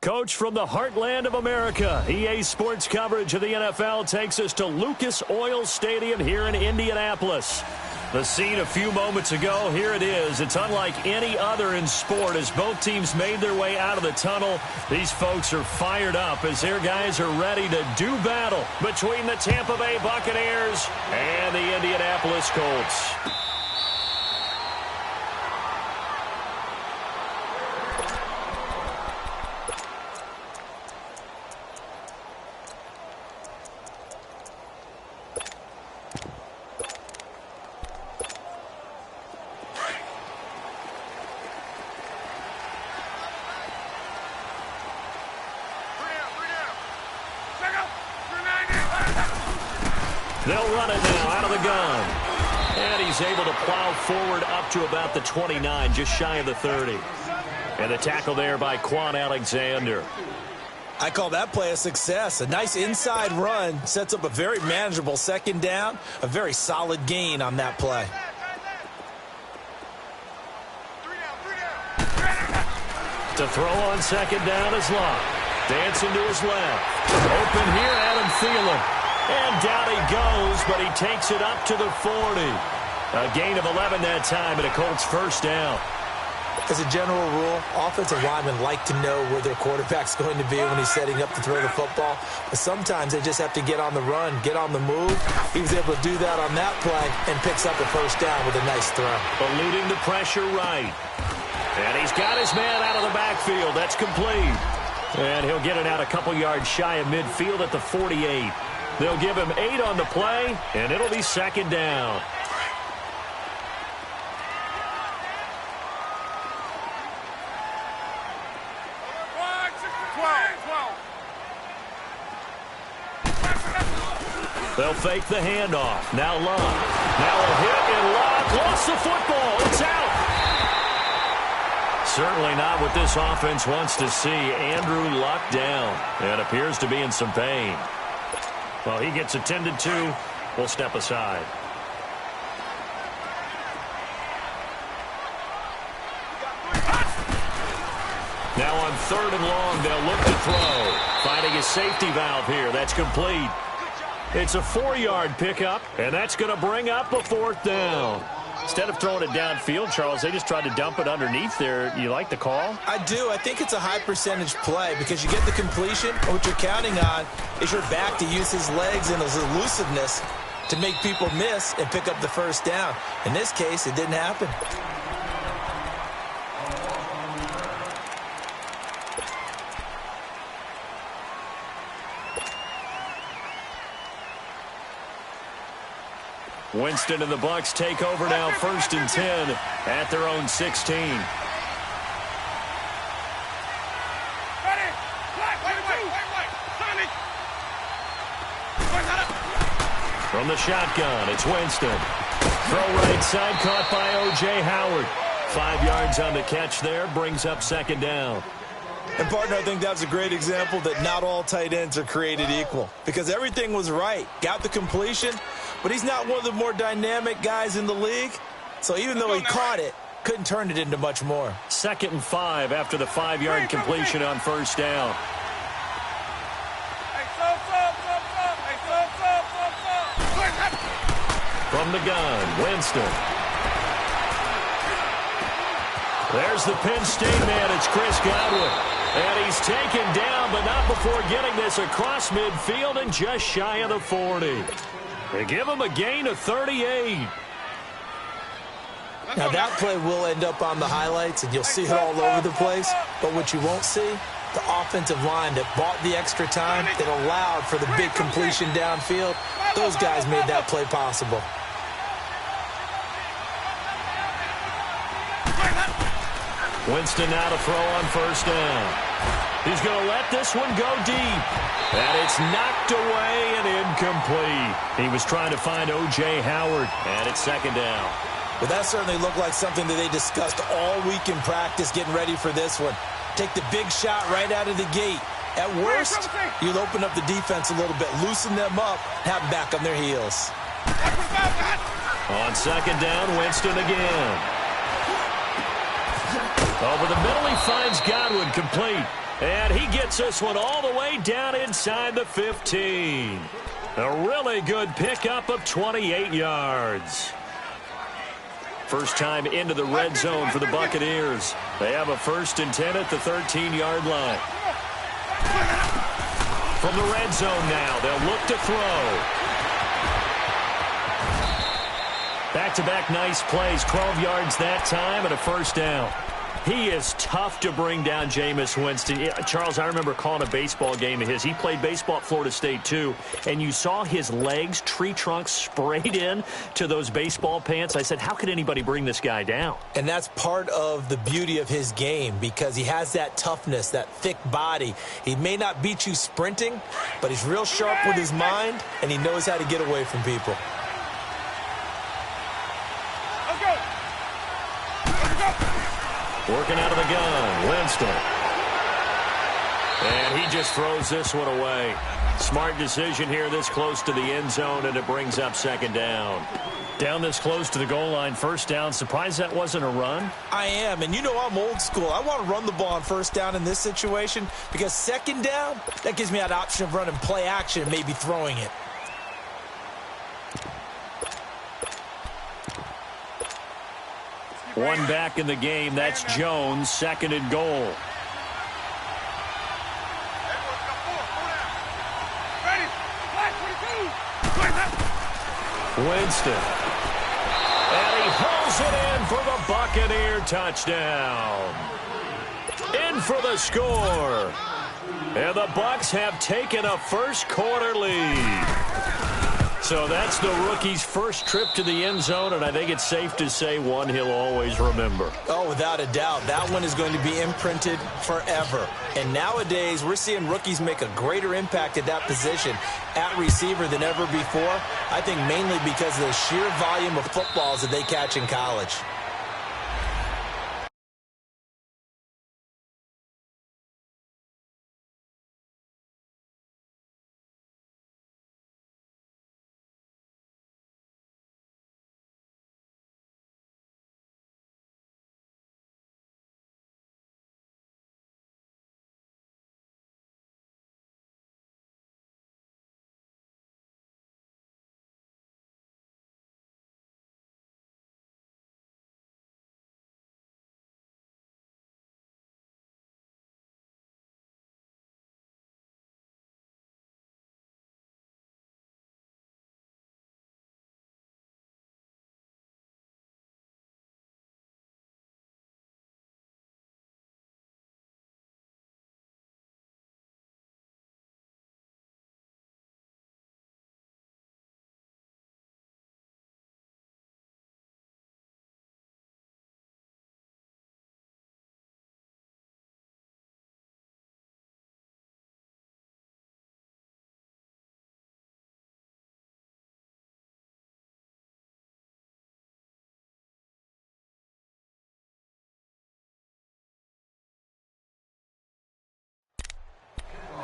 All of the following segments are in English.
Coach from the heartland of America, EA Sports coverage of the NFL takes us to Lucas Oil Stadium here in Indianapolis. The scene a few moments ago, here it is. It's unlike any other in sport as both teams made their way out of the tunnel. These folks are fired up as their guys are ready to do battle between the Tampa Bay Buccaneers and the Indianapolis Colts. They'll run it now out of the gun. And he's able to plow forward up to about the 29, just shy of the 30. And the tackle there by Quan Alexander. I call that play a success. A nice inside run sets up a very manageable second down. A very solid gain on that play. To throw on second down is Locke. Dancing to his left. Open here, Adam Thielen. And down he goes, but he takes it up to the 40. A gain of 11 that time, and a Colts first down. As a general rule, offensive linemen like to know where their quarterback's going to be when he's setting up to throw the football. But sometimes they just have to get on the run, get on the move. He was able to do that on that play and picks up a first down with a nice throw. Eluding the pressure right. And he's got his man out of the backfield. That's complete. And he'll get it out a couple yards shy of midfield at the 48. They'll give him 8 on the play, and it'll be second down. They'll fake the handoff. Now Locke. Now a hit, and Locke lost the football. It's out. Certainly not what this offense wants to see. Andrew Luck down and appears to be in some pain. Well, he gets attended to. We'll step aside. Now on 3rd and long, they'll look to throw. Finding a safety valve here. That's complete. It's a 4-yard pickup, and that's going to bring up a 4th down. Instead of throwing it downfield, Charles, they just tried to dump it underneath there. You like the call? I do. I think it's a high percentage play because you get the completion, and what you're counting on is your back to use his legs and his elusiveness to make people miss and pick up the first down. In this case, it didn't happen. Winston and the Bucs take over now, 1st and 10 at their own 16. From the shotgun, it's Winston. Throw right side, caught by O.J. Howard. 5 yards on the catch there, brings up second down. And, partner, I think that's a great example that not all tight ends are created equal because everything was right. Got the completion, but he's not one of the more dynamic guys in the league. So even though he caught it, couldn't turn it into much more. 2nd and 5 after the 5-yard completion on first down. From the gun, Winston. There's the Penn State man. It's Chris Godwin. And he's taken down, but not before getting this across midfield and just shy of the 40. They give him a gain of 38. Now, that play will end up on the highlights, and you'll see it all over the place. But what you won't see, the offensive line that bought the extra time, that allowed for the big completion downfield, those guys made that play possible. Winston now to throw on first down. He's going to let this one go deep. And it's knocked away and incomplete. He was trying to find O.J. Howard, and it's second down. Well, that certainly looked like something that they discussed all week in practice getting ready for this one. Take the big shot right out of the gate. At worst, you'll open up the defense a little bit, loosen them up, have them back on their heels. On second down, Winston again. Over the middle, he finds Godwin complete. And he gets this one all the way down inside the 15. A really good pickup of 28 yards. First time into the red zone for the Buccaneers. They have a 1st and 10 at the 13-yard line. From the red zone now, they'll look to throw. Back-to-back nice plays, 12 yards that time and a 1st down. He is tough to bring down, Jameis Winston. Charles, I remember calling a baseball game of his. He played baseball at Florida State, too, and you saw his legs, tree trunks sprayed in to those baseball pants. I said, how could anybody bring this guy down? And that's part of the beauty of his game because he has that toughness, that thick body. He may not beat you sprinting, but he's real sharp with his mind, and he knows how to get away from people. Working out of the gun, Winston. And he just throws this one away. Smart decision here this close to the end zone, and it brings up 2nd down. Down this close to the goal line, 1st down. Surprised that wasn't a run? I am, and you know I'm old school. I want to run the ball on 1st down in this situation because 2nd down, that gives me that option of running play action and maybe throwing it. One back in the game. That's Jones, 2nd and goal. Winston. And he hauls it in for the Buccaneer touchdown. In for the score. And the Bucs have taken a 1st quarter lead. So that's the rookie's first trip to the end zone, and I think it's safe to say one he'll always remember. Oh, without a doubt. That one is going to be imprinted forever. And nowadays, we're seeing rookies make a greater impact at that position at receiver than ever before. I think mainly because of the sheer volume of footballs that they catch in college.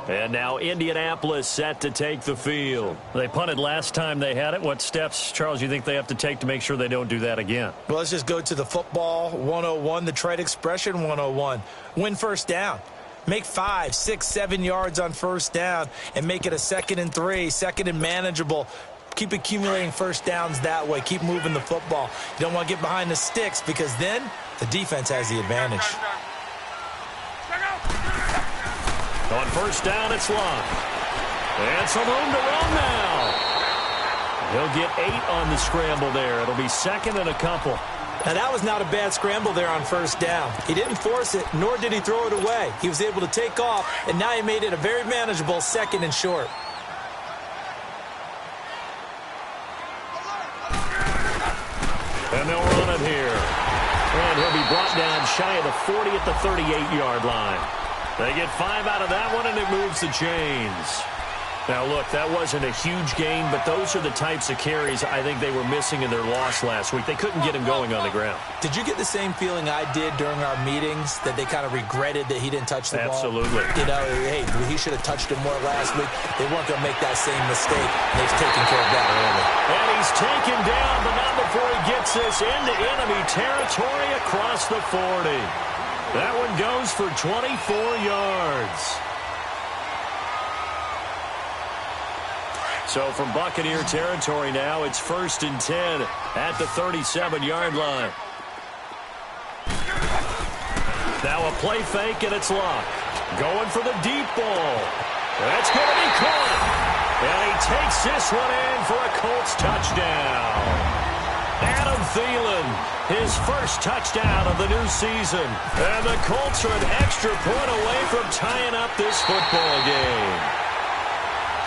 And now Indianapolis set to take the field. They punted last time they had it. What steps, Charles, you think they have to take to make sure they don't do that again? Well, let's just go to the football 101, the trade expression 101. Win 1st down. Make 5, 6, 7 yards on 1st down and make it a 2nd and 3, 2nd and manageable. Keep accumulating 1st downs that way. Keep moving the football. You don't want to get behind the sticks because then the defense has the advantage. On 1st down, it's Love. And some room to run now. He'll get 8 on the scramble there. It'll be 2nd and a couple. Now, that was not a bad scramble there on 1st down. He didn't force it, nor did he throw it away. He was able to take off, and now he made it a very manageable 2nd and short. And they'll run it here. And he'll be brought down shy of the 40 at the 38-yard line. They get 5 out of that one, and it moves the chains. Now, look, that wasn't a huge gain, but those are the types of carries I think they were missing in their loss last week. They couldn't get him going on the ground. Did you get the same feeling I did during our meetings, that they kind of regretted that he didn't touch the ball? Absolutely. You know, hey, he should have touched it more last week. They weren't going to make that same mistake, and they've taken care of that early. And he's taken down, but not before he gets this into enemy territory across the 40. That one goes for 24 yards. So from Buccaneer territory now, it's 1st and 10 at the 37-yard line. Now a play fake, and it's Luck. Going for the deep ball. That's going to be caught. And he takes this one in for a Colts touchdown. Adam Thielen, his first touchdown of the new season. And the Colts are an extra point away from tying up this football game.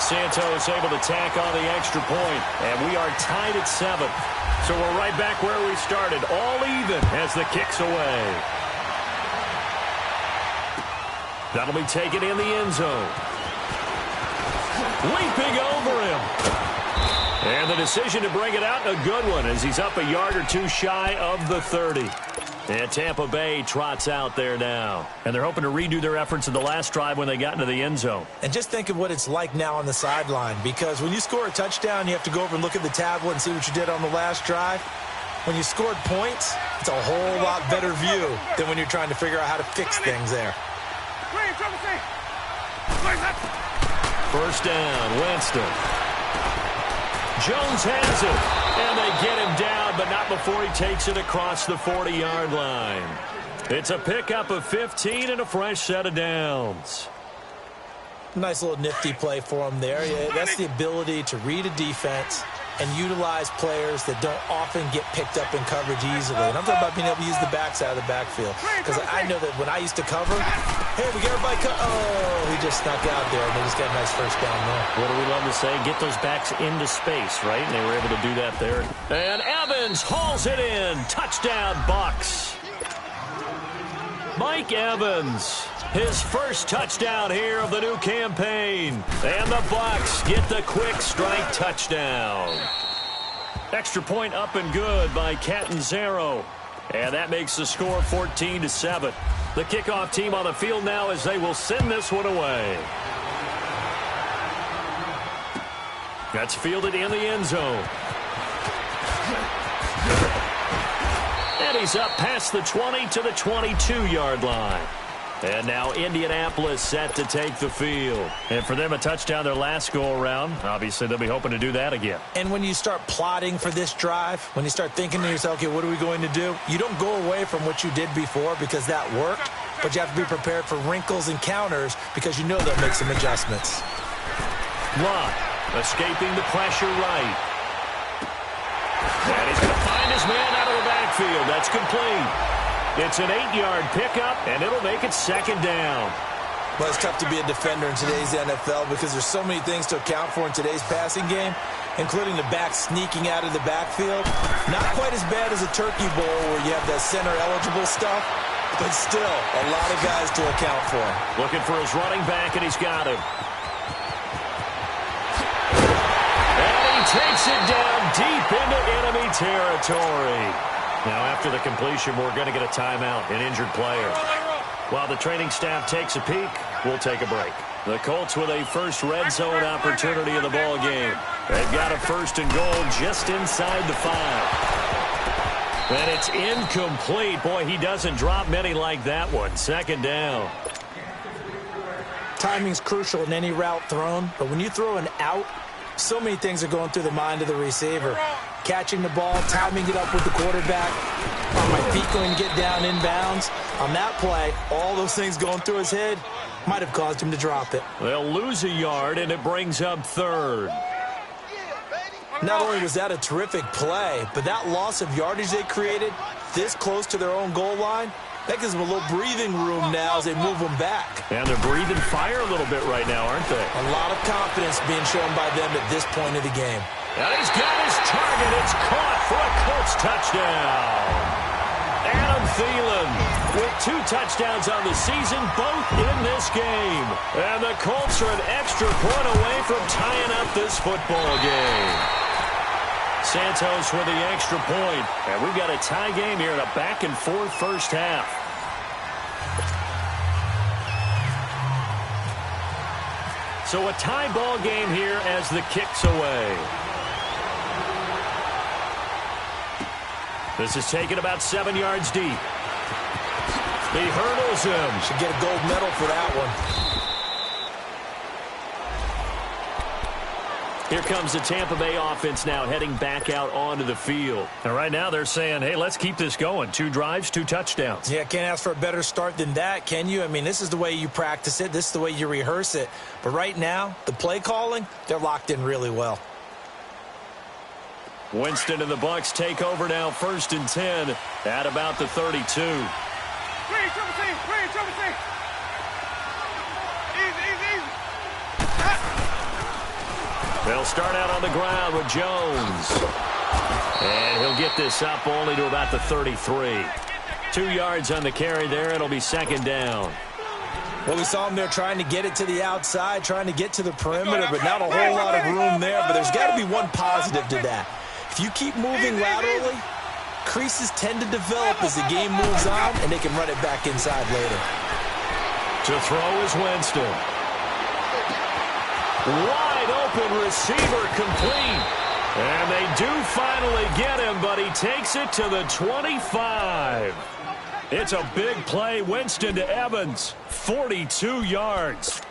Santos able to tack on the extra point, and we are tied at 7. So we're right back where we started, all even as the kick's away. That'll be taken in the end zone. Leaping over him. And the decision to bring it out, a good one, as he's up a yard or two shy of the 30. And Tampa Bay trots out there now. And they're hoping to redo their efforts in the last drive when they got into the end zone. And just think of what it's like now on the sideline, because when you score a touchdown, you have to go over and look at the tablet and see what you did on the last drive. When you scored points, it's a whole lot better view than when you're trying to figure out how to fix things there. First down, Winston. Jones has it, and they get him down, but not before he takes it across the 40-yard line. It's a pickup of 15 and a fresh set of downs. Nice little nifty play for him there. Yeah, that's the ability to read a defense and utilize players that don't often get picked up in coverage easily. And I'm talking about being able to use the backside of the backfield. Because I know that when I used to cover, hey, we get everybody oh, he just snuck out there, and they just got a nice first down there. What do we love to say? Get those backs into space, right? And they were able to do that there. And Evans hauls it in. Touchdown, Bucs. Mike Evans, his first touchdown here of the new campaign. And the Bucs get the quick strike touchdown. Extra point up and good by Catanzaro. And that makes the score 14-7. The kickoff team on the field now as they will send this one away. That's fielded in the end zone. And he's up past the 20 to the 22-yard line. And now Indianapolis set to take the field. And for them, a touchdown their last go-around. Obviously, they'll be hoping to do that again. And when you start plotting for this drive, when you start thinking to yourself, okay, what are we going to do? You don't go away from what you did before because that worked, but you have to be prepared for wrinkles and counters because you know they'll make some adjustments. Luck escaping the pressure right. And he's going to find his man out of the backfield. That's complete. It's an 8-yard pickup, and it'll make it second down. Well, it's tough to be a defender in today's NFL because there's so many things to account for in today's passing game, including the back sneaking out of the backfield. Not quite as bad as a turkey bowl where you have that center-eligible stuff, but still a lot of guys to account for. Looking for his running back, and he's got him. And he takes it down deep into enemy territory. Now, after the completion, we're going to get a timeout, an injured player. While the training staff takes a peek, we'll take a break. The Colts with a first red zone opportunity in the ball game. They've got a first and goal just inside the 5. And it's incomplete. Boy, he doesn't drop many like that one. Second down. Timing's crucial in any route thrown, but when you throw an out, so many things are going through the mind of the receiver. Catching the ball, timing it up with the quarterback. Are my feet going to get down inbounds? On that play, all those things going through his head might have caused him to drop it. They'll lose a yard, and it brings up third. Not only was that a terrific play, but that loss of yardage they created this close to their own goal line, that gives them a little breathing room now as they move them back. And they're breathing fire a little bit right now, aren't they? A lot of confidence being shown by them at this point of the game. And he's got his target. It's caught for a Colts touchdown. Adam Thielen with 2 touchdowns on the season, both in this game. And the Colts are an extra point away from tying up this football game. Santos with the extra point. And we've got a tie game here in a back-and-forth first half. So a tie ball game here as the kick's away. This is taken about 7 yards deep. He hurdles him. Should get a gold medal for that one. Here comes the Tampa Bay offense now heading back out onto the field. And right now they're saying, hey, let's keep this going. 2 drives, 2 touchdowns. Yeah, can't ask for a better start than that, can you? I mean, this is the way you practice it. This is the way you rehearse it. But right now, the play calling, they're locked in really well. Winston and the Bucs take over now, 1st and 10 at about the 32. They'll start out on the ground with Jones. And he'll get this up only to about the 33. 2 yards on the carry there. It'll be 2nd down. Well, we saw him there trying to get it to the outside, trying to get to the perimeter, but not a whole lot of room there. But there's got to be one positive to that. If you keep moving laterally, creases tend to develop as the game moves on, and they can run it back inside later. To throw is Winston. Wide open receiver complete. And they do finally get him, but he takes it to the 25. It's a big play. Winston to Evans. 42 yards.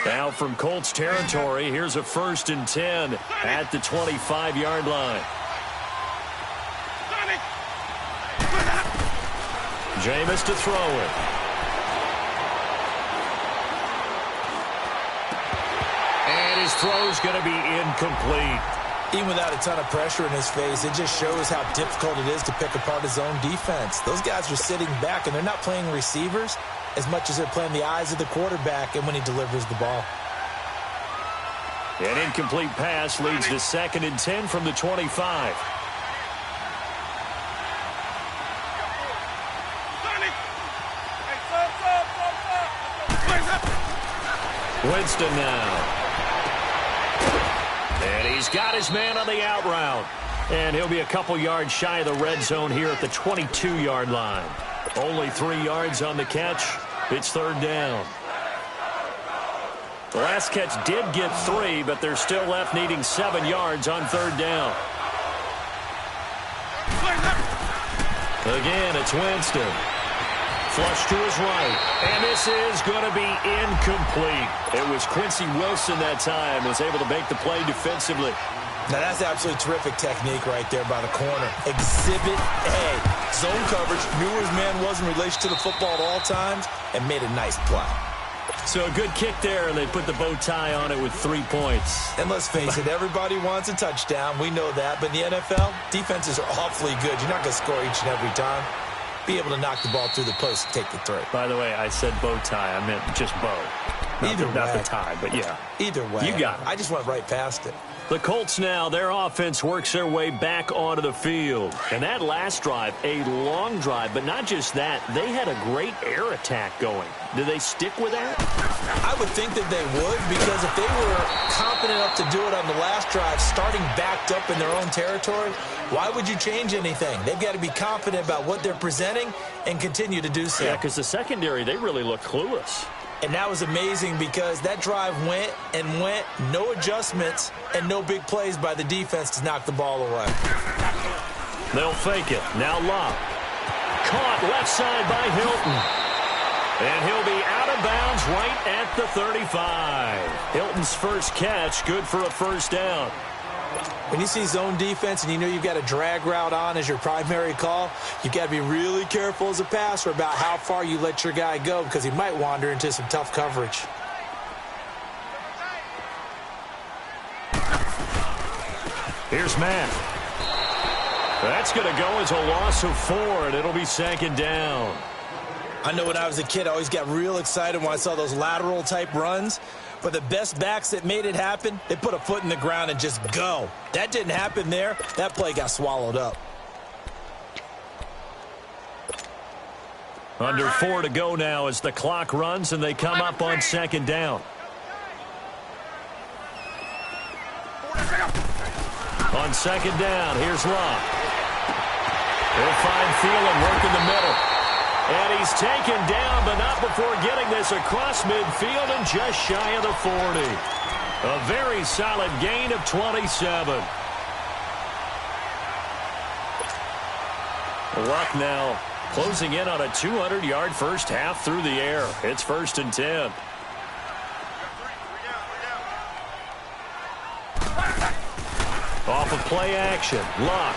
Now from Colts territory, here's a 1st and 10 at the 25-yard line. Jameis to throw it. And his throw's going to be incomplete. Even without a ton of pressure in his face, it just shows how difficult it is to pick apart his own defense. Those guys are sitting back, and they're not playing receivers as much as they're playing the eyes of the quarterback and when he delivers the ball. An incomplete pass leads to 2nd and 10 from the 25. Winston now. And he's got his man on the out route. And he'll be a couple yards shy of the red zone here at the 22-yard line. Only 3 yards on the catch. It's 3rd down. The last catch did get 3, but they're still left needing 7 yards on 3rd down. Again, it's Winston. Flush to his right. And this is going to be incomplete. It was Quincy Wilson that time, was able to make the play defensively. Now, that's absolutely terrific technique right there by the corner. Exhibit A. Zone coverage, knew where his man was in relation to the football at all times, and made a nice play. So a good kick there, and they put the bow tie on it with 3 points. And let's face it, everybody wants a touchdown. We know that. But in the NFL, defenses are awfully good. You're not going to score each and every time. Be able to knock the ball through the post and take the throw. By the way, I said bow tie. I meant just bow. Not the tie, but yeah. Either way. You got it. I just went right past it. The Colts now, their offense works their way back onto the field. And that last drive, a long drive, but not just that, they had a great air attack going. Do they stick with that? I would think that they would, because if they were confident enough to do it on the last drive, starting backed up in their own territory, why would you change anything? They've got to be confident about what they're presenting and continue to do so. Yeah, because the secondary, they really look clueless. And that was amazing because that drive went and went, no adjustments and no big plays by the defense to knock the ball away. They'll fake it. Now Locke. Caught left side by Hilton. And he'll be out of bounds right at the 35. Hilton's first catch, good for a 1st down. When you see zone defense and you know you've got a drag route on as your primary call, you've got to be really careful as a passer about how far you let your guy go because he might wander into some tough coverage. Here's Matt. That's going to go as a loss of 4, and it'll be 2nd down. I know when I was a kid, I always got real excited when I saw those lateral-type runs. But the best backs that made it happen, they put a foot in the ground and just go. That didn't happen there. That play got swallowed up. Under 4 to go now as the clock runs and they come up on 2nd down. On 2nd down, here's Locke. He'll find Thielen working the middle. And he's taken down, but not before getting this across midfield and just shy of the 40. A very solid gain of 27. Luck now closing in on a 200-yard first half through the air. It's 1st and 10. Off of play action. Luck.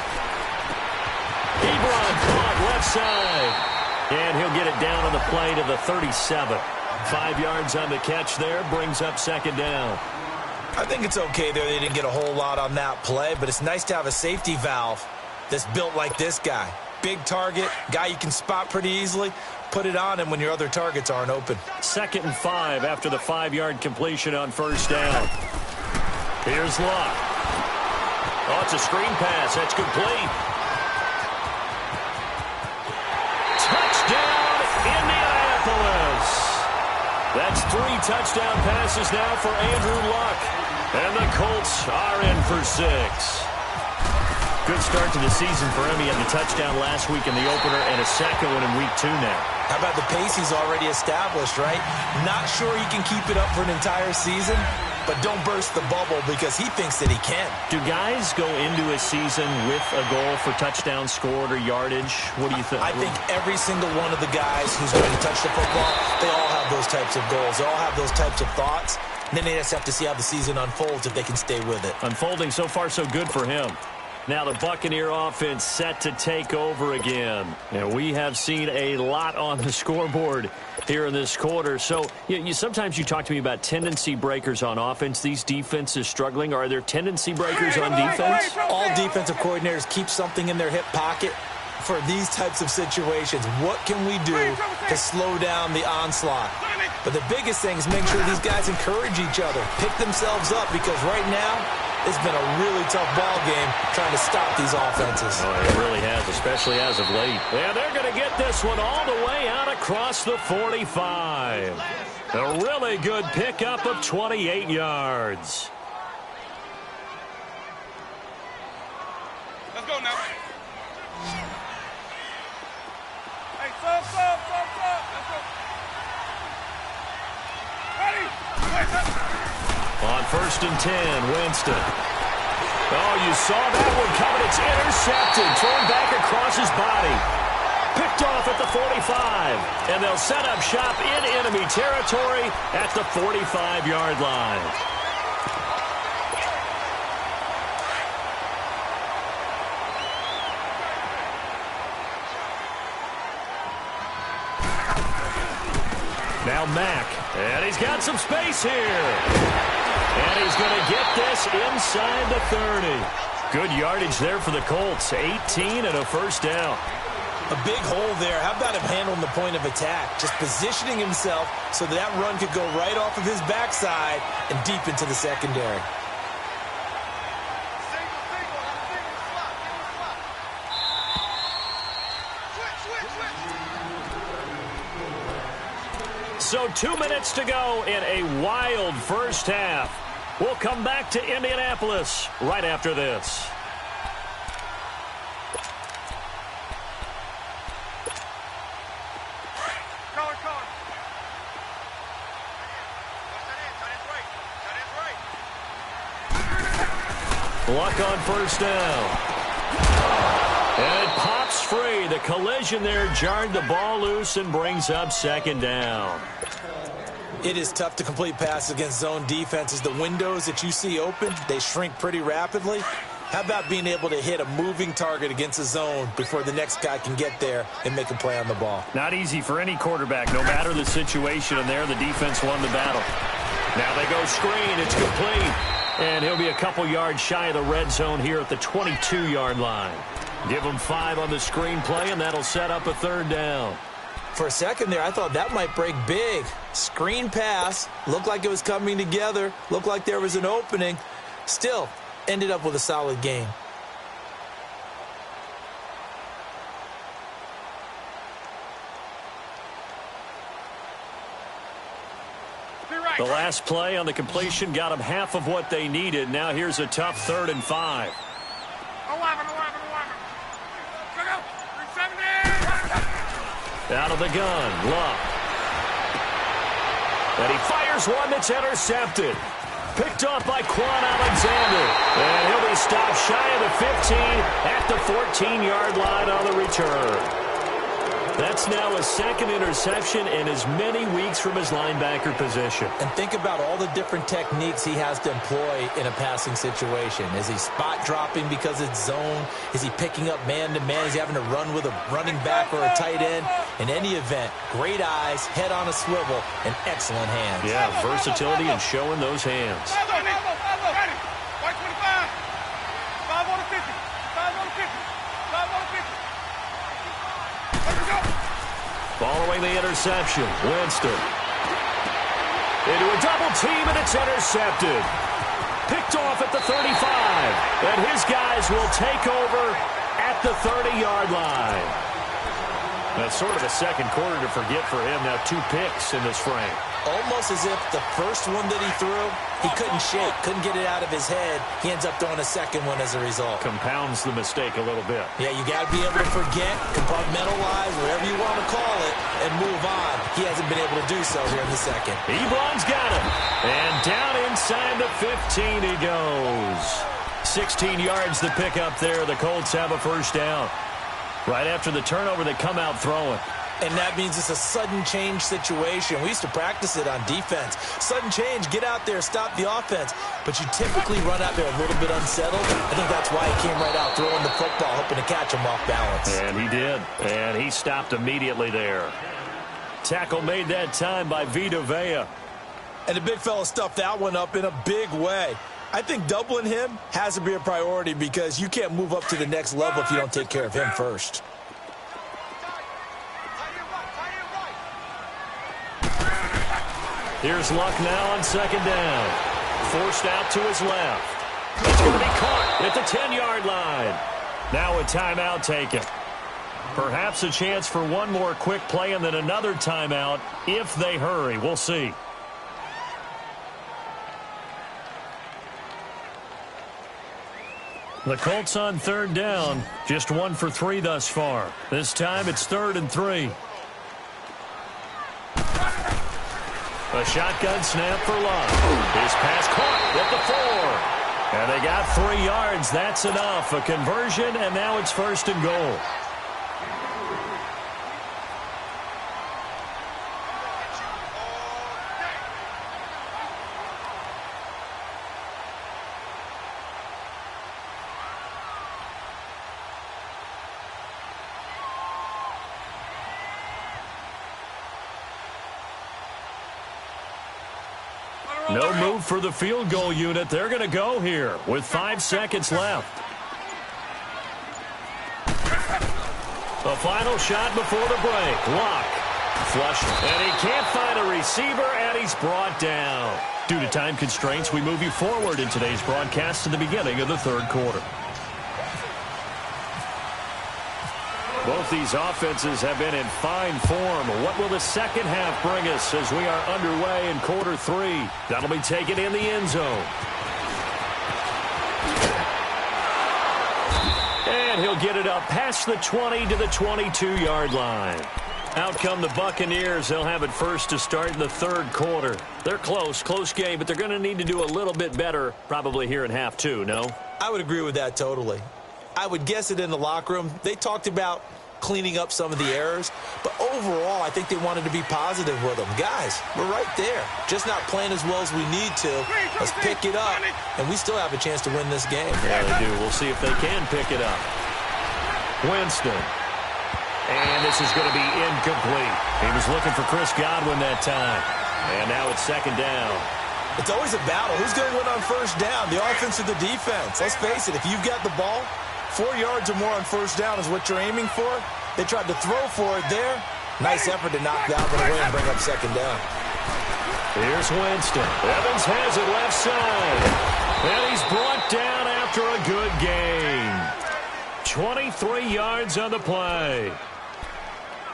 Ebron caught left side. And he'll get it down on the play to the 37. 5 yards on the catch there. Brings up 2nd down. I think it's okay there. They didn't get a whole lot on that play, but it's nice to have a safety valve that's built like this guy. Big target, guy you can spot pretty easily. Put it on him when your other targets aren't open. 2nd and 5 after the 5-yard completion on 1st down. Here's Luck. Oh, it's a screen pass. That's complete. Touchdown, Indianapolis. That's 3 touchdown passes now for Andrew Luck. And the Colts are in for 6. Good start to the season for him. He had the touchdown last week in the opener and a second one in week 2 now. How about the pace he's already established, right? Not sure he can keep it up for an entire season, but don't burst the bubble because he thinks that he can. Do guys go into a season with a goal for touchdown scored or yardage? What do you think? I think every single one of the guys who's going to touch the football, they all have those types of goals. They all have those types of thoughts. And then they just have to see how the season unfolds if they can stay with it. Unfolding so far so good for him. Now the Buccaneer offense set to take over again. And we have seen a lot on the scoreboard here in this quarter. So sometimes you talk to me about tendency breakers on offense. These defenses struggling. Are there tendency breakers on defense? All defensive coordinators keep something in their hip pocket for these types of situations. What can we do to slow down the onslaught? But the biggest thing is make sure these guys encourage each other, pick themselves up, because right now it's been a really tough ball game trying to stop these offenses. Oh, it really has, especially as of late. Yeah, they're going to get this one all the way out across the 45. A really good pickup of 28 yards. Let's go now. Hey, stop. Let's go. Ready? On 1st and 10, Winston. Oh, you saw that one coming. It's intercepted. Thrown back across his body. Picked off at the 45. And they'll set up shop in enemy territory at the 45-yard line. Now Mack, and he's got some space here. And he's going to get this inside the 30. Good yardage there for the Colts. 18 and a first down. A big hole there. How about him handling the point of attack? Just positioning himself so that run could go right off of his backside and deep into the secondary. So 2 minutes to go in a wild first half. We'll come back to Indianapolis right after this. Luck on first down. And it pops free. The collision there jarred the ball loose and brings up 2nd down. It is tough to complete passes against zone defenses. The windows that you see open, they shrink pretty rapidly. How about being able to hit a moving target against a zone before the next guy can get there and make a play on the ball? Not easy for any quarterback, no matter the situation, and there the defense won the battle. Now they go screen. It's complete. And he'll be a couple yards shy of the red zone here at the 22-yard line. Give him 5 on the screen play, and that'll set up a 3rd down. For a second there, I thought that might break big. Screen pass. Looked like it was coming together. Looked like there was an opening. Still, ended up with a solid game. The last play on the completion got them half of what they needed. Now here's a tough 3rd and 5. 11. Out of the gun, Luck. And he fires one that's intercepted. Picked off by Quan Alexander. And he'll be stopped shy of the 15 at the 14-yard line on the return. That's now a second interception in as many weeks from his linebacker position. And think about all the different techniques he has to employ in a passing situation. Is he spot dropping because it's zone? Is he picking up man-to-man? Is he having to run with a running back or a tight end? In any event, great eyes, head on a swivel, and excellent hands. Yeah, versatility and showing those hands. White 25. 5 on the 50. 5 on the 50. 5 on the 50. Following the interception, Winston. Into a double team, and it's intercepted. Picked off at the 35. And his guys will take over at the 30-yard line. That's sort of a second quarter to forget for him. Now 2 picks in this frame. Almost as if the first one that he threw, he couldn't shake, couldn't get it out of his head. He ends up throwing a second one as a result. Compounds the mistake a little bit. Yeah, you got to be able to forget, compartmentalize, whatever you want to call it, and move on. He hasn't been able to do so here in the second. Ebron's got him. And down inside the 15 he goes. 16 yards to pick up there. The Colts have a first down. Right after the turnover, they come out throwing. And that means it's a sudden change situation. We used to practice it on defense. Sudden change, get out there, stop the offense. But you typically run out there a little bit unsettled. I think that's why he came right out throwing the football, hoping to catch him off balance. And he did. And he stopped immediately there. Tackle made that time by Vita Vea. And the big fella stuffed that one up in a big way. I think doubling him has to be a priority because you can't move up to the next level if you don't take care of him first. Here's Luck now on second down. Forced out to his left. It's going to be caught at the 10-yard line. Now a timeout taken. Perhaps a chance for one more quick play and then another timeout if they hurry. We'll see. The Colts on third down. Just 1 for 3 thus far. This time it's 3rd and 3. A shotgun snap for Luck. His pass caught at the 4. And they got 3 yards. That's enough. A conversion, and now it's 1st and goal. No move for the field goal unit. They're going to go here with 5 seconds left. The final shot before the break. Luck. Flush. And he can't find a receiver, and he's brought down. Due to time constraints, we move you forward in today's broadcast to the beginning of the 3rd quarter. Both these offenses have been in fine form. What will the second half bring us as we are underway in quarter 3? That'll be taken in the end zone. And he'll get it up past the 20 to the 22-yard line. Out come the Buccaneers. They'll have it first to start in the 3rd quarter. They're close game, but they're going to need to do a little bit better probably here in half 2, no? I would agree with that totally. I would guess it in the locker room. They talked about cleaning up some of the errors, but overall, I think they wanted to be positive with them. Guys, we're right there. Just not playing as well as we need to. Let's pick it up, and we still have a chance to win this game. Yeah, they do. We'll see if they can pick it up. Winston. And this is going to be incomplete. He was looking for Chris Godwin that time. And now it's 2nd down. It's always a battle. Who's going to win on 1st down, the offense or the defense? Let's face it, if you've got the ball, 4 yards or more on 1st down is what you're aiming for. They tried to throw for it there. Nice effort to knock that one away and bring up 2nd down. Here's Winston. Evans has it left side. And he's brought down after a good game. 23 yards on the play.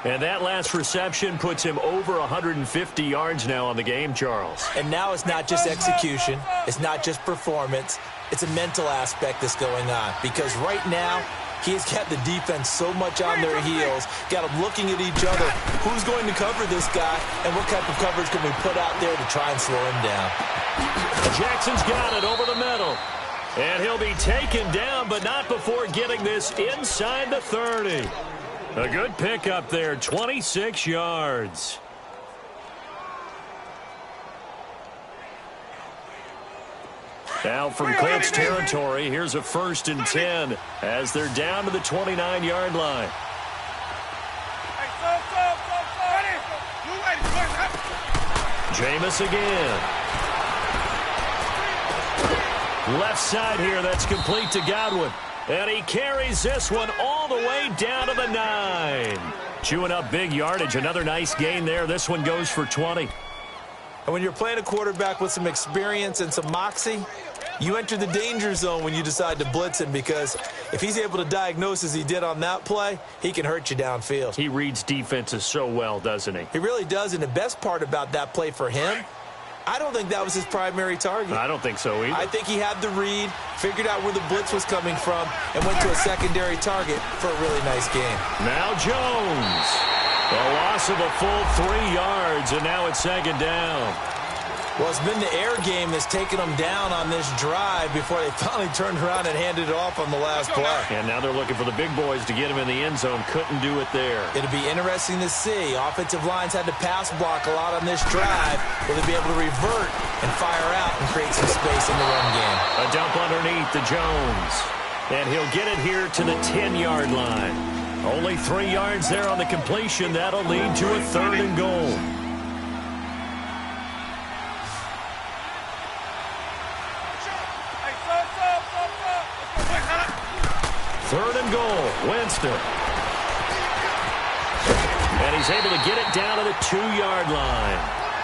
And that last reception puts him over 150 yards now on the game, Charles. And now it's not just execution. It's not just performance. It's a mental aspect that's going on. Because right now, he has got the defense so much on their heels, got them looking at each other. Who's going to cover this guy, and what type of coverage can we put out there to try and slow him down? Jackson's got it over the middle. And he'll be taken down, but not before getting this inside the 30. A good pickup there, 26 yards. Now from Colts territory, here's a 1st and 10 as they're down to the 29-yard line. Jameis again. Left side here, that's complete to Godwin. And he carries this one all the way down to the 9. Chewing up big yardage. Another nice gain there. This one goes for 20. And when you're playing a quarterback with some experience and some moxie, you enter the danger zone when you decide to blitz him, because if he's able to diagnose as he did on that play, he can hurt you downfield. He reads defenses so well, doesn't he? He really does, and the best part about that play for him, I don't think that was his primary target. I don't think so either. I think he had the read, figured out where the blitz was coming from, and went to a secondary target for a really nice game. Now Jones. A loss of a full 3 yards, and now it's 2nd down. Well, it's been the air game that's taken them down on this drive before they finally turned around and handed it off on the last play. And now they're looking for the big boys to get him in the end zone. Couldn't do it there. It'll be interesting to see. Offensive lines had to pass block a lot on this drive. Will they be able to revert and fire out and create some space in the run game? A dump underneath to Jones. And he'll get it here to the 10-yard line. Only 3 yards there on the completion. That'll lead to a 3rd and goal. Third and goal, Winston. And he's able to get it down to the 2-yard line.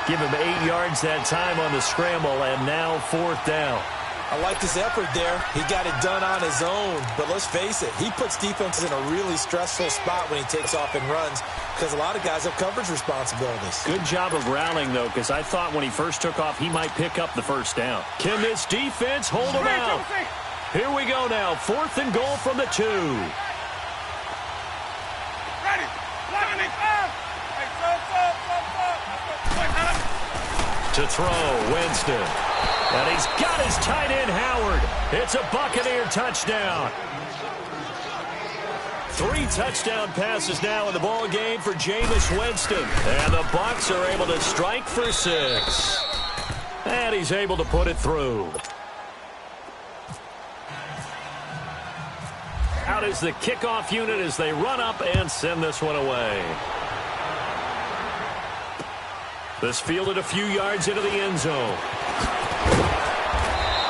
Give him 8 yards that time on the scramble, and now 4th down. I like this effort there. He got it done on his own, but let's face it, he puts defenses in a really stressful spot when he takes off and runs, because a lot of guys have coverage responsibilities. Good job of rallying, though, because I thought when he first took off, he might pick up the 1st down. Can this defense hold him out? Here we go now. 4th and goal from the 2. To throw, Winston. And he's got his tight end, Howard. It's a Buccaneer touchdown. 3 touchdown passes now in the ball game for Jameis Winston. And the Bucs are able to strike for 6. And he's able to put it through. Out is the kickoff unit as they run up and send this one away. This fielded a few yards into the end zone.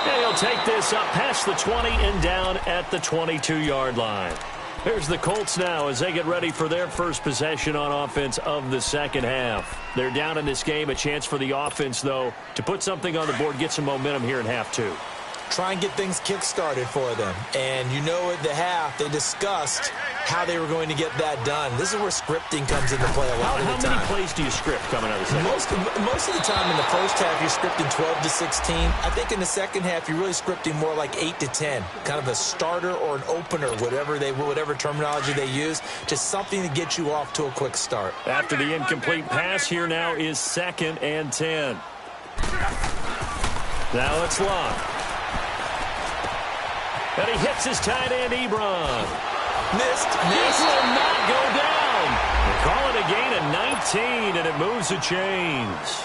And he'll take this up past the 20 and down at the 22-yard line. Here's the Colts now as they get ready for their first possession on offense of the second half. They're down in this game. A chance for the offense, though, to put something on the board, get some momentum here in half 2. Try and get things kick-started for them. And you know at the half, they discussed how they were going to get that done. This is where scripting comes into play a lot of the time. How many plays do you script coming out of the second? Most of the time in the first half, you're scripting 12 to 16. I think in the second half, you're really scripting more like 8 to 10. Kind of a starter or an opener, whatever terminology they use. Just something to get you off to a quick start. After the incomplete pass, here now is 2nd and 10. Now it's Locke. And he hits his tight end, Ebron. Missed. This will not go down. They call it a gain of 19, and it moves the chains.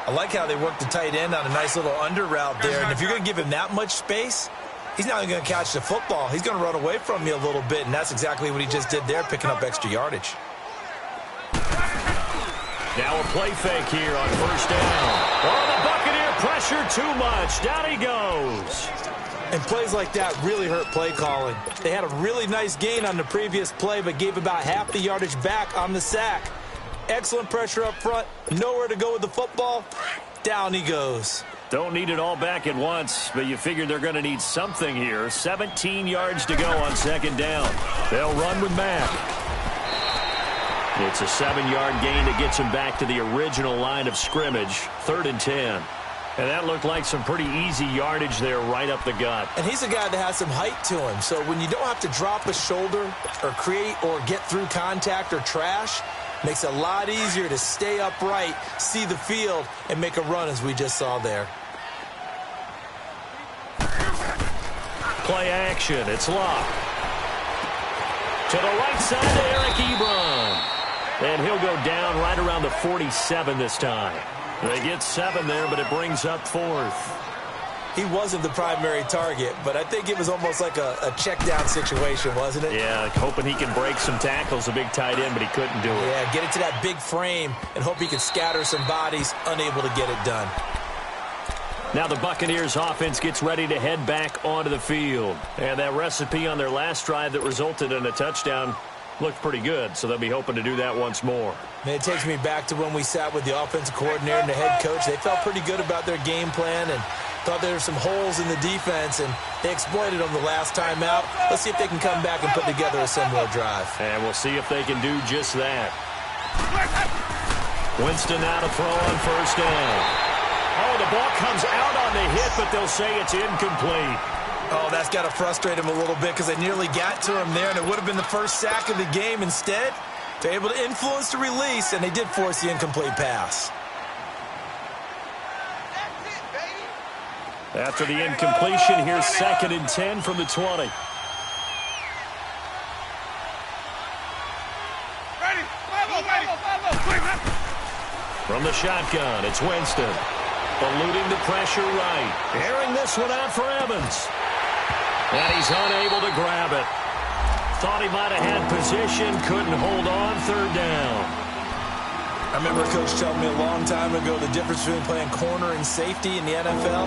I like how they work the tight end on a nice little under route there. And if you're going to give him that much space, he's not even going to catch the football. He's going to run away from you a little bit, and that's exactly what he just did there, picking up extra yardage. Now a play fake here on 1st down. Oh, the Buccaneer pressure too much. Down he goes. And plays like that really hurt play calling. They had a really nice gain on the previous play, but gave about half the yardage back on the sack. Excellent pressure up front. Nowhere to go with the football. Down he goes. Don't need it all back at once, but you figure they're going to need something here. 17 yards to go on 2nd down. They'll run with Mack. It's a 7-yard gain that gets him back to the original line of scrimmage. 3rd and 10. And that looked like some pretty easy yardage there right up the gut. And he's a guy that has some height to him. So when you don't have to drop a shoulder or create or get through contact or trash, makes it a lot easier to stay upright, see the field, and make a run as we just saw there. play action. It's Locke. To the right side to Eric Ebron. And he'll go down right around the 47 this time. They get 7 there, but it brings up 4th. He wasn't the primary target, but I think it was almost like a check-down situation, wasn't it? Yeah, hoping he can break some tackles, a big tight end, but he couldn't do it. Yeah, get it to that big frame and hope he can scatter some bodies, unable to get it done. Now the Buccaneers offense gets ready to head back onto the field. And that recipe on their last drive that resulted in a touchdown looked pretty good, so they'll be hoping to do that once more. Man, it takes me back to when we sat with the offensive coordinator and the head coach. They felt pretty good about their game plan and thought there were some holes in the defense, and they exploited them the last time out. Let's see if they can come back and put together a similar drive. And we'll see if they can do just that. Winston now to throw on first down. Oh, the ball comes out on the hit, but they'll say it's incomplete. Oh, that's got to frustrate him a little bit because they nearly got to him there, and it would have been the first sack of the game. Instead, they're able to influence the release, and they did force the incomplete pass. After the incompletion, here's 2nd and 10 from the 20. From the shotgun, it's Winston. Eluding the pressure right. Airing this one out for Evans. And he's unable to grab it. Thought he might have had position, couldn't hold on, 3rd down. I remember a coach telling me a long time ago the difference between playing corner and safety in the NFL.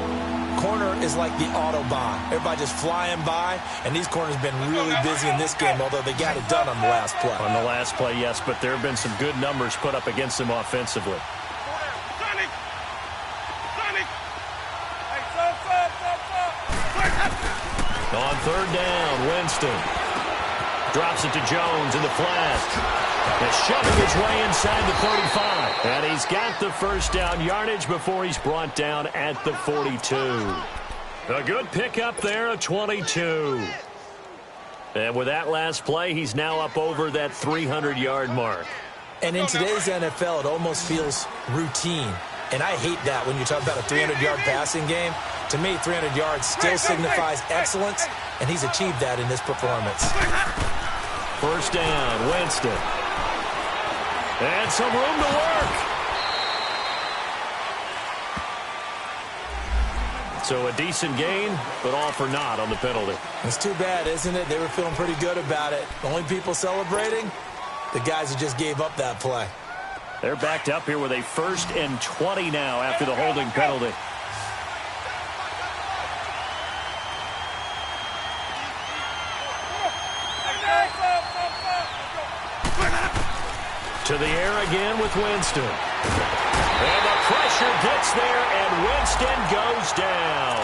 Corner is like the Autobahn. Everybody just flying by, and these corners have been really busy in this game, although they got it done on the last play. On the last play, yes, but there have been some good numbers put up against them offensively. On 3rd down, Winston drops it to Jones in the flat. And shoving his way inside the 35. And he's got the first down yardage before he's brought down at the 42. A good pickup there, a 22. And with that last play, he's now up over that 300-yard mark. And in today's NFL, it almost feels routine. And I hate that when you talk about a 300-yard passing game. To me, 300 yards still signifies excellence, and he's achieved that in this performance. First down, Winston. And some room to work. So a decent gain, but all for naught on the penalty. It's too bad, isn't it? They were feeling pretty good about it. The only people celebrating, the guys who just gave up that play. They're backed up here with a 1st and 20 now after the holding penalty. To the air again with Winston. And the pressure gets there, and Winston goes down.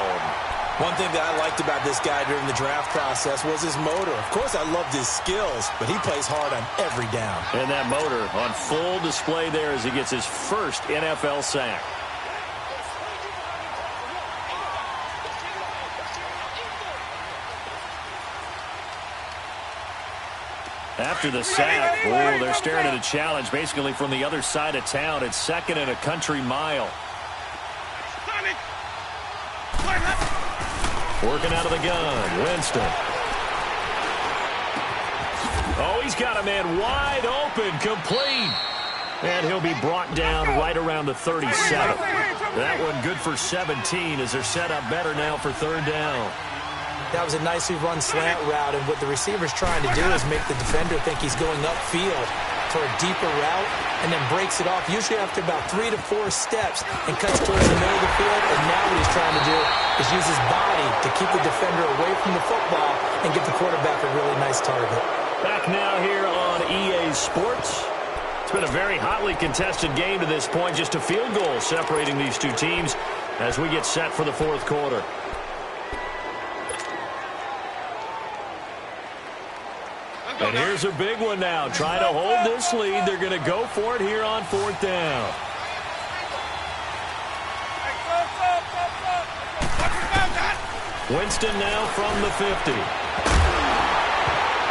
One thing that I liked about this guy during the draft process was his motor. Of course, I loved his skills, but he plays hard on every down. And that motor on full display there as he gets his first NFL sack. After the sack, they're staring at a challenge basically from the other side of town. It's 2nd and a country mile. Working out of the gun, Winston. Oh, he's got a man wide open, complete. And he'll be brought down right around the 37. That one good for 17 as they're set up better now for 3rd down. That was a nicely run slant route, and what the receiver's trying to do is make the defender think he's going upfield for a deeper route and then breaks it off, usually after about 3 to 4 steps, and cuts towards the middle of the field. And now what he's trying to do is use his body to keep the defender away from the football and give the quarterback a really nice target. Back now here on EA Sports. It's been a very hotly contested game to this point, just a field goal separating these two teams as we get set for the 4th quarter. And here's a big one now. Trying to hold this lead. They're going to go for it here on 4th down. Winston now from the 50.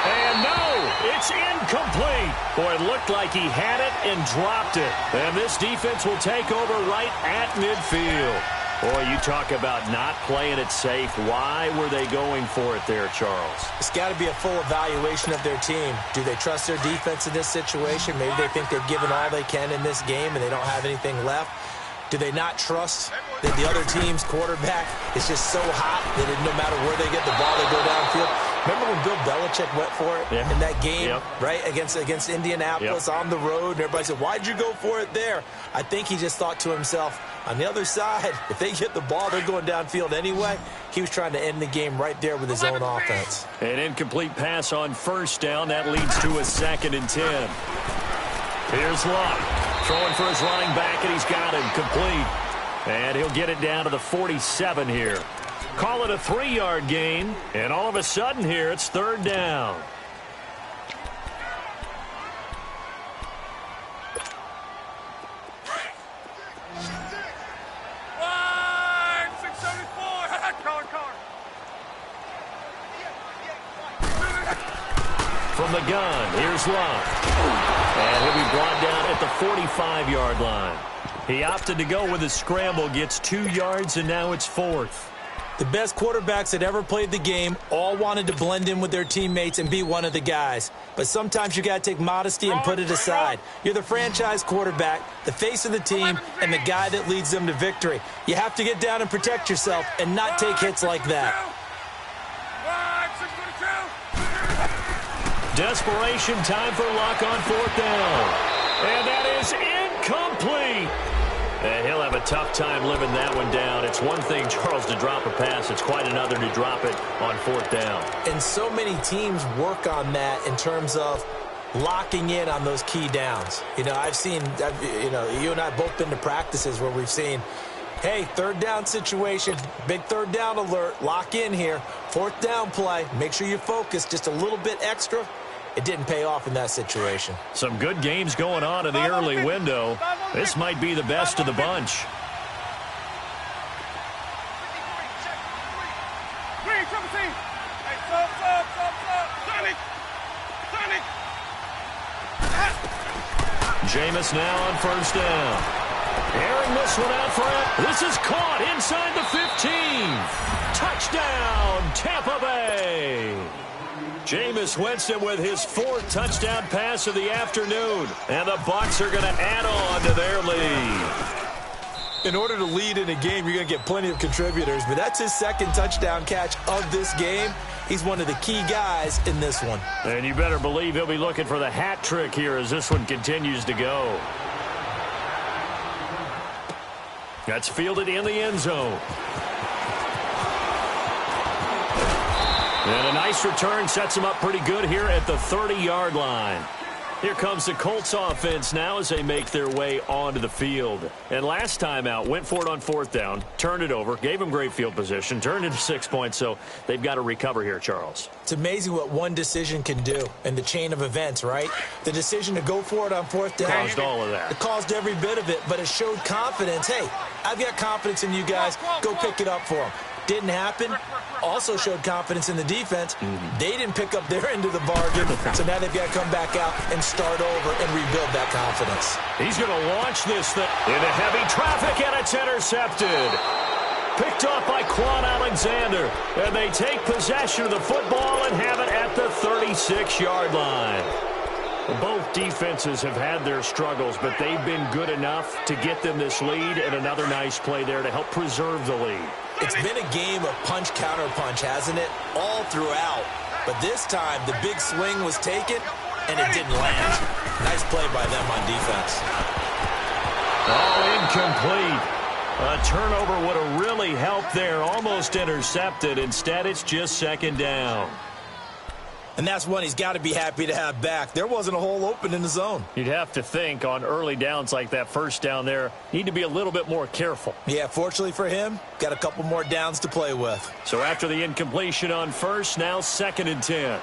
And no, it's incomplete. Boy, it looked like he had it and dropped it. And this defense will take over right at midfield. Boy, you talk about not playing it safe. Why were they going for it there, Charles? It's got to be a full evaluation of their team. Do they trust their defense in this situation? Maybe they think they've given all they can in this game and they don't have anything left. Do they not trust that the other team's quarterback is just so hot that no matter where they get the ball, they go downfield? Remember when Bill Belichick went for it in that game, right, against Indianapolis on the road? And everybody said, why'd you go for it there? I think he just thought to himself, on the other side, if they get the ball, they're going downfield anyway. He was trying to end the game right there with his own offense. An incomplete pass on first down. That leads to a 2nd and 10. Here's Luck. Throwing for his running back, and he's got him complete. And he'll get it down to the 47 here. Call it a 3-yard gain, and all of a sudden here, it's 3rd down. From the gun, here's Luck. And he'll be brought down at the 45-yard line. He opted to go with a scramble, gets 2 yards, and now it's 4th. The best quarterbacks that ever played the game all wanted to blend in with their teammates and be one of the guys. But sometimes you got to take modesty and put it aside. You're the franchise quarterback, the face of the team, and the guy that leads them to victory. You have to get down and protect yourself and not take hits like that. Desperation time for Luck on 4th down. And that is incomplete. And he'll have a tough time living that one down. It's one thing, Charles, to drop a pass. It's quite another to drop it on 4th down. And so many teams work on that in terms of locking in on those key downs. You know, you and I have both been to practices where we've seen, hey, 3rd down situation, big 3rd down alert, lock in here, 4th down play, make sure you focus just a little bit extra. It didn't pay off in that situation. Some good games going on in the early window. This might be the best of the bunch. Jameis now on 1st down. Airing this one out front. This is caught inside the 15. Touchdown, Tampa Bay. Jameis Winston with his 4th touchdown pass of the afternoon. And the Bucs are going to add on to their lead. In order to lead in a game, you're going to get plenty of contributors. But that's his 2nd touchdown catch of this game. He's one of the key guys in this one. And you better believe he'll be looking for the hat trick here as this one continues to go. That's fielded in the end zone. And a nice return sets him up pretty good here at the 30-yard line. Here comes the Colts offense now as they make their way onto the field. And last time out, went for it on 4th down, turned it over, gave him great field position, turned into 6 points, so they've got to recover here, Charles. It's amazing what one decision can do in the chain of events, right? The decision to go for it on 4th down. Caused all of that. It caused every bit of it, but it showed confidence. Hey, I've got confidence in you guys. Go pick it up for them. Didn't happen. Also showed confidence in the defense. They didn't pick up their end of the bargain, so now they've got to come back out and start over and rebuild that confidence. He's going to launch this thing into heavy traffic, and it's intercepted. Picked off by Quan Alexander, and they take possession of the football and have it at the 36-yard line. Both defenses have had their struggles, but they've been good enough to get them this lead, and another nice play there to help preserve the lead. It's been a game of punch-counter-punch, hasn't it? All throughout. But this time, the big swing was taken, and it didn't land. Nice play by them on defense. Oh, incomplete. A turnover would have really helped there. Almost intercepted. Instead, it's just 2nd down. And that's one he's got to be happy to have back. There wasn't a hole open in the zone. You'd have to think on early downs like that 1st down there, need to be a little bit more careful. Yeah, fortunately for him, got a couple more downs to play with. So after the incompletion on 1st, now 2nd and 10.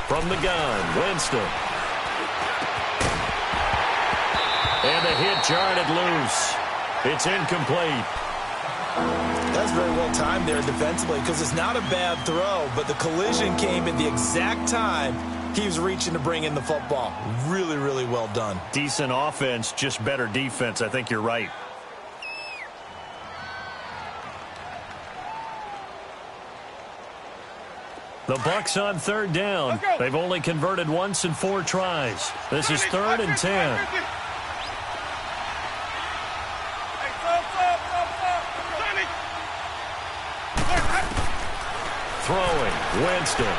From the gun, Winston. And the hit jarred it loose. It's incomplete. That's very well timed there defensively because it's not a bad throw, but the collision came at the exact time He was reaching to bring in the football. Really, really well done. Decent offense, just better defense. I think you're right. The Bucs on third down. They've only converted once in 4 tries. This is 3rd and 10. Throwing, Winston.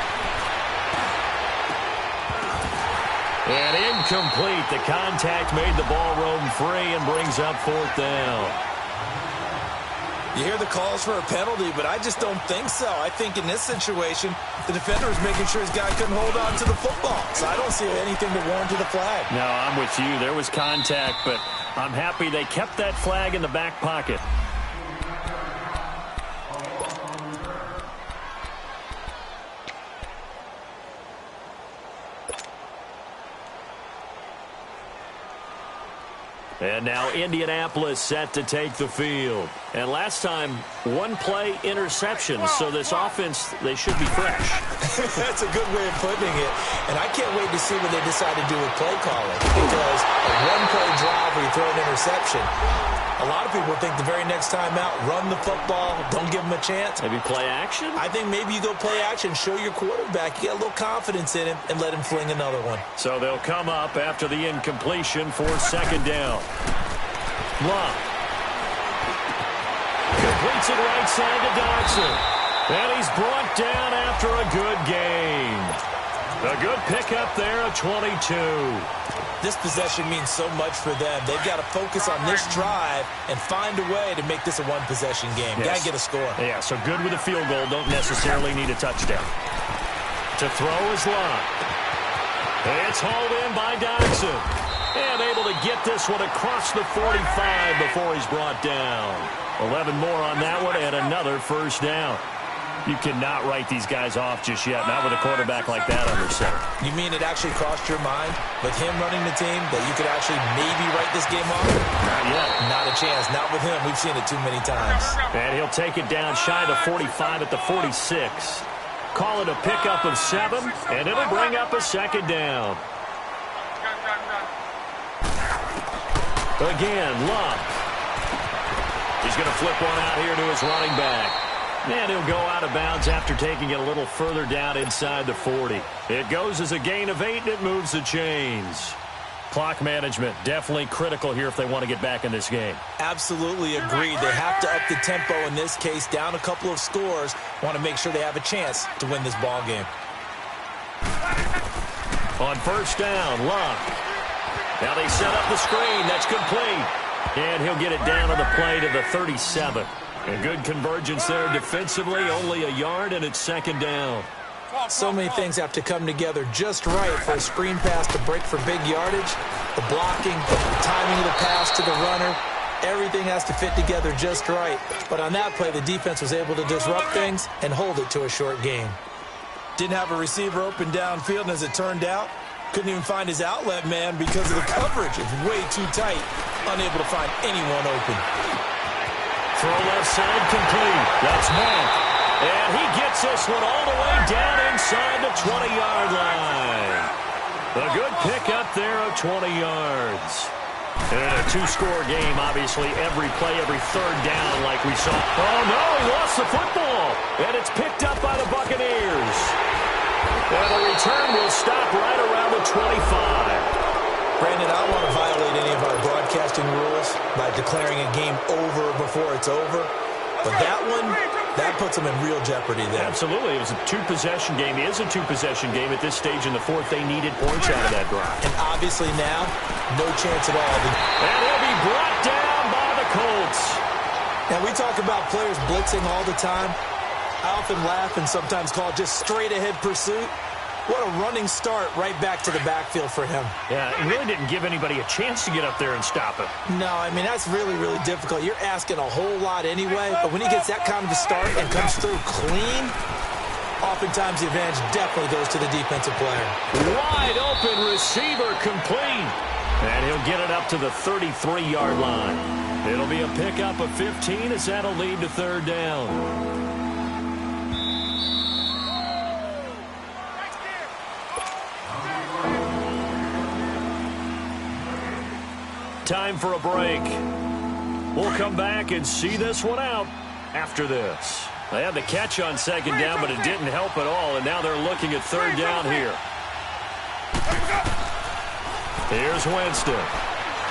And incomplete. The contact made the ball roam free and brings up 4th down. You hear the calls for a penalty, but I just don't think so. I think in this situation, the defender was making sure his guy couldn't hold on to the football. So I don't see anything to warrant the flag. No, I'm with you. There was contact, but I'm happy they kept that flag in the back pocket. And now Indianapolis set to take the field. And last time, 1-play interception. So this offense, they should be fresh. That's a good way of putting it. And I can't wait to see what they decide to do with play calling. Because a 1-play drive where you throw an interception, a lot of people think the very next time out, run the football, don't give them a chance. Maybe play action? I think maybe you go play action, show your quarterback, you get a little confidence in him, and let him fling another one. So they'll come up after the incompletion for 2nd down. Love. Completes it right side to Dodson. And he's brought down after a good gain. A good pickup there at 22. This possession means so much for them. They've got to focus on this drive and find a way to make this a one-possession game. Yes. Got to get a score. Yeah, so good with a field goal. Don't necessarily need a touchdown. To throw is Love. It's hauled in by Dodson. And able to get this one across the 45 before he's brought down. 11 more on that one and another 1st down. You cannot write these guys off just yet, not with a quarterback like that under center. You mean it actually crossed your mind with him running the team that you could actually maybe write this game off? Not yet. Not a chance. Not with him. We've seen it too many times. And he'll take it down shy of the 45 at the 46. Call it a pickup of 7, and it'll bring up a 2nd down. Again, Love. He's going to flip one out here to his running back. And he'll go out of bounds after taking it a little further down inside the 40. It goes as a gain of 8, and it moves the chains. Clock management, definitely critical here if they want to get back in this game. Absolutely agreed. They have to up the tempo in this case, down a couple of scores. Want to make sure they have a chance to win this ball game. On 1st down, Love. Now they set up the screen. That's complete. And he'll get it down on the play to the 37. A good convergence there defensively, only a yard, and it's 2nd down. So many things have to come together just right for a screen pass to break for big yardage. The blocking, the timing of the pass to the runner, everything has to fit together just right. But on that play, the defense was able to disrupt things and hold it to a short gain. Didn't have a receiver open downfield, and as it turned out, couldn't even find his outlet man because of the coverage. It's way too tight, unable to find anyone open. Throw left side complete. That's Monk. And he gets this one all the way down inside the 20-yard line. A good pickup there of 20 yards. And a 2-score game, obviously, every play, every 3rd down like we saw. Oh, no, he lost the football. And it's picked up by the Buccaneers. And the return will stop right around the 25. Brandon, I don't want to violate any of our broadcasting rules by declaring a game over before it's over. But that one, that puts them in real jeopardy there. Absolutely. It was a 2-possession game. It is a 2-possession game at this stage in the 4th. They needed points out of that drive. And obviously now, no chance at all. And he'll be brought down by the Colts. Now, we talk about players blitzing all the time. I often laugh and sometimes call it just straight-ahead pursuit. What a running start right back to the backfield for him. Yeah, it really didn't give anybody a chance to get up there and stop him. No, I mean, that's really, really difficult. You're asking a whole lot anyway, but when he gets that kind of a start and comes through clean, oftentimes the advantage definitely goes to the defensive player. Wide open receiver complete. And he'll get it up to the 33-yard line. It'll be a pickup of 15 as that'll lead to 3rd down. time for a break. We'll come back and see this one out after this. They had the catch on second down, but it didn't help at all, and now they're looking at third down here. Here's Winston.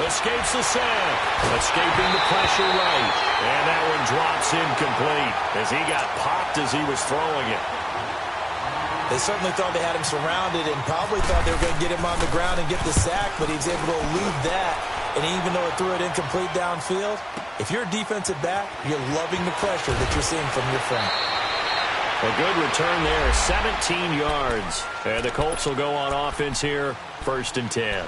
Escapes the sack. Escaping the pressure right. And that one drops incomplete as he got popped as he was throwing it. They certainly thought they had him surrounded and probably thought they were going to get him on the ground and get the sack, but he was able to elude that. And even though it threw it incomplete downfield, if you're a defensive back, you're loving the pressure that you're seeing from your front. A good return there, 17 yards. And the Colts will go on offense here, 1st and 10.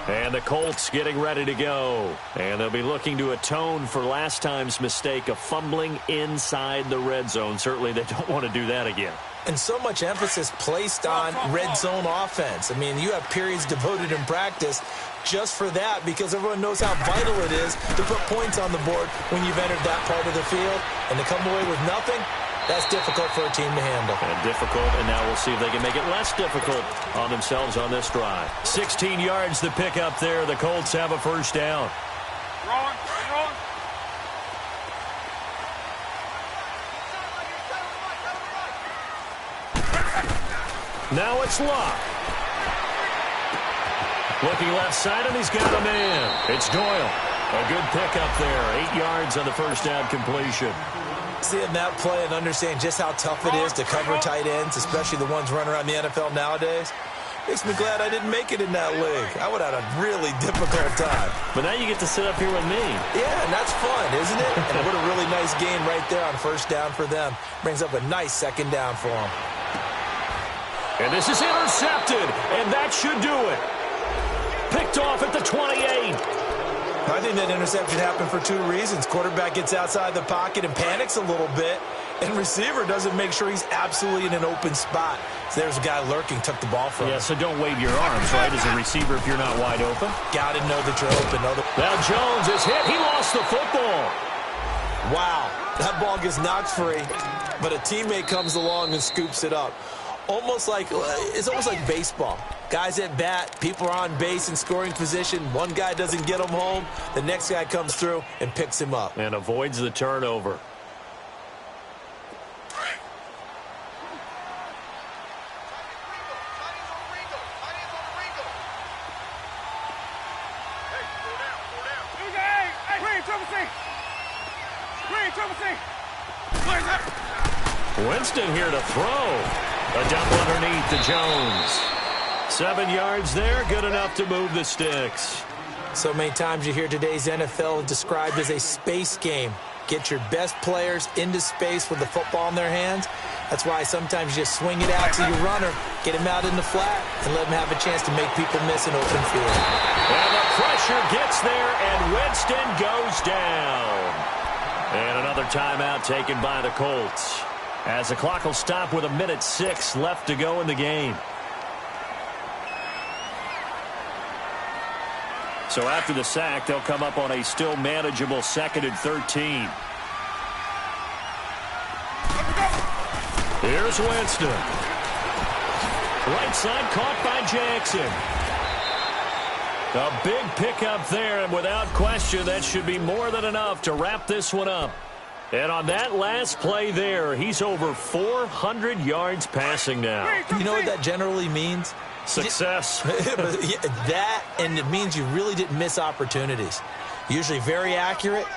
And the Colts getting ready to go. And they'll be looking to atone for last time's mistake of fumbling inside the red zone. Certainly they don't want to do that again. And so much emphasis placed on red zone offense. I mean, you have periods devoted in practice just for that because everyone knows how vital it is to put points on the board when you've entered that part of the field. And to come away with nothing, that's difficult for a team to handle. And difficult, and now we'll see if they can make it less difficult on themselves on this drive. 16 yards to pick up there. The Colts have a 1st down. Wrong. Now it's Luck. Looking left side, and he's got a man. It's Doyle. A good pickup there. 8 yards on the 1st down completion. Seeing that play and understand just how tough it is to cover tight ends, especially the ones running around the NFL nowadays, makes me glad I didn't make it in that league. I would have had a really difficult time. But now you get to sit up here with me. Yeah, and that's fun, isn't it? And what a really nice gain right there on 1st down for them. Brings up a nice 2nd down for them. And this is intercepted, and that should do it. Picked off at the 28. I think that interception happened for 2 reasons. Quarterback gets outside the pocket and panics a little bit, and receiver doesn't make sure he's absolutely in an open spot. So there's a guy lurking, took the ball from him. Yeah, so don't wave your arms, right, as a receiver if you're not wide open. Got to know that you're open. Now Jones is hit. He lost the football. Wow, that ball gets knocked free, but a teammate comes along and scoops it up. It's almost like baseball. Guys at bat, people are on base in scoring position. One guy doesn't get him home. The next guy comes through and picks him up. And avoids the turnover. Winston here to throw. A double underneath to Jones. 7 yards there, good enough to move the sticks. So many times you hear today's NFL described as a space game. Get your best players into space with the football in their hands. That's why sometimes you just swing it out to your runner, get him out in the flat, and let him have a chance to make people miss an open field. And the pressure gets there, and Winston goes down. And another timeout taken by the Colts, as the clock will stop with 1:06 left to go in the game. So after the sack, they'll come up on a still manageable 2nd and 13. Here's Winston. Right side caught by Jackson. A big pickup there, and without question, that should be more than enough to wrap this one up. And on that last play there, he's over 400 yards passing now. You know what that generally means? Success. That, and it means you really didn't miss opportunities. Usually very accurate.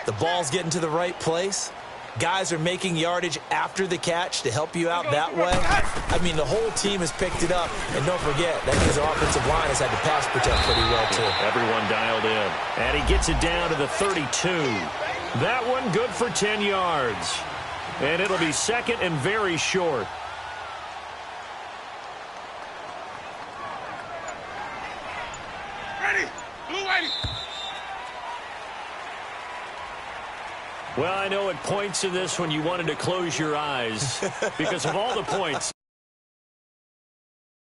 The ball's getting to the right place. Guys are making yardage after the catch to help you out that way. I mean, the whole team has picked it up. And don't forget, that means the offensive line has had to pass protect pretty well, too. Everyone dialed in. And he gets it down to the 32. That one good for 10 yards. And it'll be 2nd and very short. Ready. Blue lady. Well, I know at points in this when you wanted to close your eyes because of all the points.